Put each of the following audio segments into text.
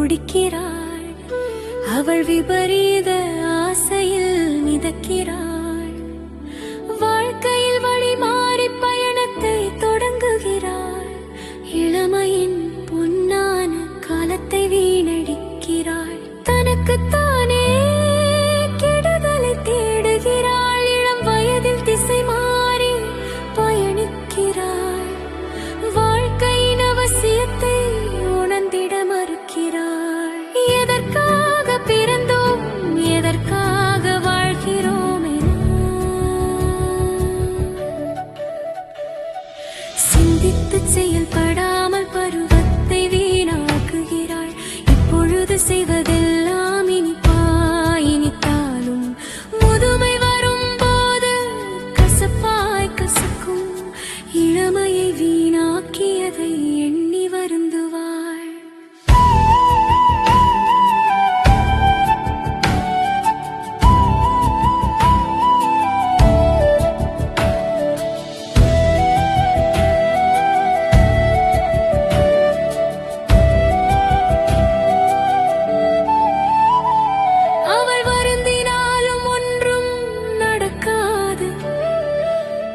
துடிக்கிறாள். அவள் விபரீத ஆசையில் மிதக்கிறாள். வாழ்க்கையில் வழி மாறி பயணத்தை தொடங்குகிறாள். இளமையின் பொன்னான காலத்தை வீணடிக்கிறாள். தனக்குத்தானே கெடுதலை தேடுகிறாள். இளம் வயதில் திசை மாறி பயணிக்கிறாள். வாழ்க்கையின் அவசியத்தை உணர்ந்திட மறுக்கிறாள். எதற்காக பிறந்தோம், எதற்காக வாழ்கிறோம் என சிந்தித்து செயல்படாமல் பருவத்தை வீணாக்குகிறாள். இப்பொழுது செய்வதெல்லாம் இனித்தாலும் முதுமை வரும்போது கசப்பாய் கசக்கும். இளமையை வீணாக்கியதை எண்ணி வருந்துவாள். அவள் வருந்தினாலும் ஒன்றும் நடக்காது.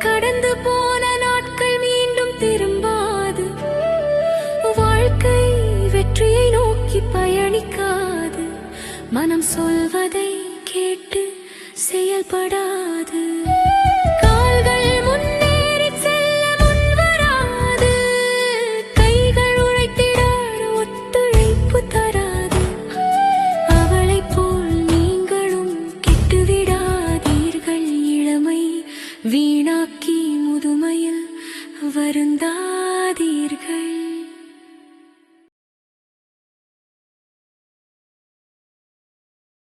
கடந்து போன நாட்கள் மீண்டும் திரும்பாது. வாழ்க்கை வெற்றியை நோக்கி பயணிக்காது. மனம் சொல்வதை கேட்டு செயல்படாது. கால்கள் முன்னேறிச் செல்ல முன்வராது. கைகள் உழைத்திட ஒத்துழைப்பு தராது. அவளைப் போல் நீங்களும் கெட்டுவிடாதீர்கள். இளமை வீணாக்கி முதுமையில் வருந்தாதீர்கள்.